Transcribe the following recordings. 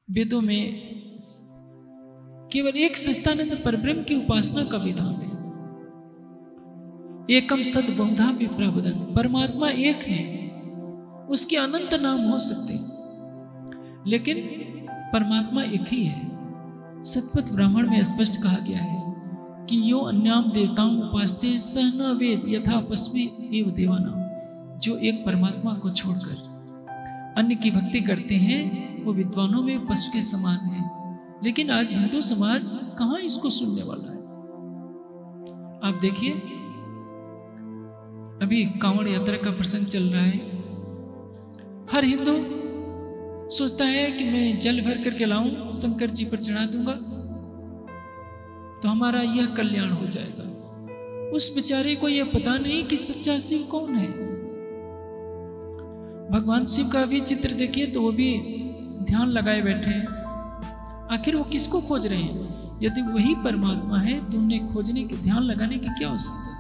वेदों में केवल एक सच्चिदानंद परब्रह्म की उपासना का विधान है। एकम सद बहुधा विप्रवदन्त, परमात्मा एक है, उसके अनंत नाम हो सकते लेकिन परमात्मा एक ही है। सतपथ ब्राह्मण में स्पष्ट कहा गया है कि यो अन्याम देवताओं उपासते सह न वेद यथा पश्चिमी एव देवानाम। जो एक परमात्मा को छोड़कर अन्य की भक्ति करते हैं वो विद्वानों में पशु के समान है। लेकिन आज हिंदू समाज कहां इसको सुनने वाला है। आप देखिए, अभी कांवड़ यात्रा का प्रसंग चल रहा है। हर हिंदू सोचता है कि मैं जल भर करके लाऊं, शंकर जी पर चढ़ा दूंगा तो हमारा यह कल्याण हो जाएगा। उस बेचारे को यह पता नहीं कि सच्चा शिव कौन है। भगवान शिव का भी चित्र देखिए तो वो भी ध्यान लगाए बैठे हैं। आखिर वो किसको खोज रहे हैं? यदि वही परमात्मा है तो उन्हें खोजने के, ध्यान लगाने की क्या आवश्यकता है?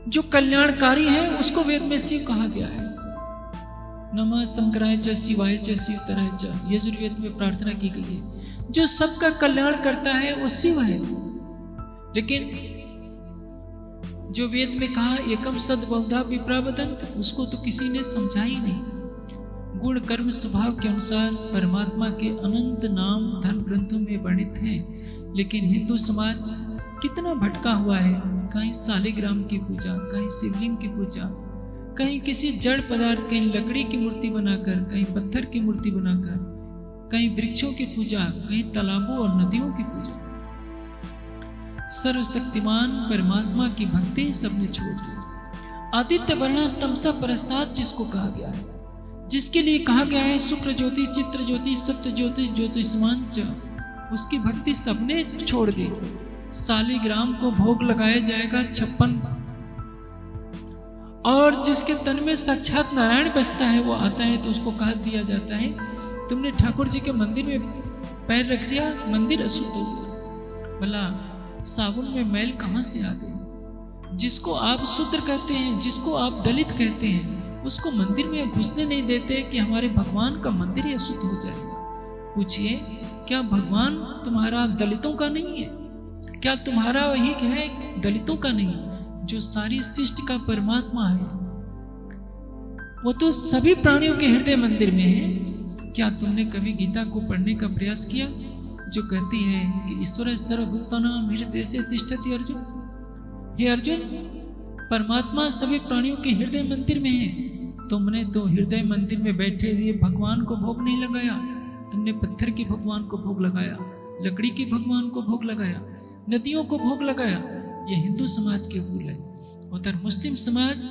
जो कल्याणकारी है उसको वेद में शिव कहा गया है। नमः शंकराय च शिवाय च शिवतराय च, यजुर्वेद में प्रार्थना की गई है। जो सबका कल्याण करता है वो शिव है। लेकिन जो वेद में कहा एकम सद बहुधा विप्रवदन्त, उसको तो किसी ने समझा ही नहीं। गुण कर्म स्वभाव के अनुसार परमात्मा के अनंत नाम धर्म ग्रंथों में वर्णित हैं। लेकिन हिंदू समाज कितना भटका हुआ है। कहीं शालिग्राम की पूजा, कहीं शिवलिंग की पूजा, कहीं किसी जड़ पदार्थ, कहीं लकड़ी की मूर्ति बनाकर, कहीं पत्थर की मूर्ति बनाकर, कहीं वृक्षों की पूजा, कहीं तालाबों और नदियों की पूजा। सर्वशक्तिमान परमात्मा की भक्ति सबने छोड़ दी। आदित्य वर्णा तमसा परस्तात् जिसको कहा गया है, जिसके लिए कहा गया है शुक्र ज्योति चित्र ज्योति सत्य ज्योति ज्योतिष्मान च, उसकी भक्ति सबने छोड़ दी। शालिग्राम को भोग लगाया जाएगा 56, और जिसके तन में साक्षात नारायण बसता है वो आता है तो उसको कह दिया जाता है तुमने ठाकुर जी के मंदिर में पैर रख दिया, मंदिर अशुद्ध हो गया। भला साबुन में मैल कहां से आ गई? जिसको आप शूद्र कहते हैं, जिसको आप दलित कहते हैं, उसको मंदिर में घुसने नहीं देते कि हमारे भगवान का मंदिर ही अशुद्ध हो जाएगा। पूछिए, क्या भगवान तुम्हारा दलितों का नहीं है? क्या तुम्हारा वही है दलितों का नहीं? जो सारी सृष्टि का परमात्मा है वो तो सभी प्राणियों के हृदय मंदिर में है। क्या तुमने कभी गीता को पढ़ने का प्रयास किया जो कहती है कि ईश्वर सर्वभूतानां हृदये तिष्ठति अर्जुन? हे अर्जुन, परमात्मा सभी प्राणियों के हृदय मंदिर में है। तुमने तो हृदय मंदिर में बैठे हुए भगवान को भोग नहीं लगाया, तुमने पत्थर के भगवान को भोग लगाया, लकड़ी के भगवान को भोग लगाया, नदियों को भोग लगाया। यह हिंदू समाज के भूल है। उधर मुस्लिम समाज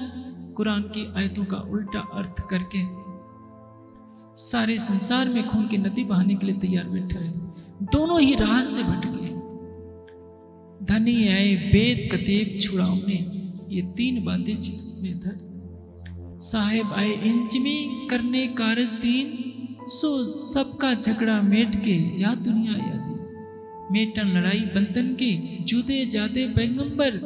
कुरान की आयतों का उल्टा अर्थ करके सारे संसार में खून की नदी बहाने के लिए तैयार बैठा है। दोनों ही राह से भटके। धनी आए वेद कतेब छुड़ाने, ये 3 बातें चित्त में धर। साहेब आए इंचमी करने कारज दीन, सो सबका झगड़ा मेट के या दुनिया यादी। मेटन लड़ाई बंधन के जुदे जादे पैगंबर,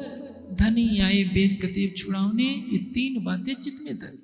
धनी आए वेद कतेब छुड़ाने, ये 3 बातें चित्त में धर।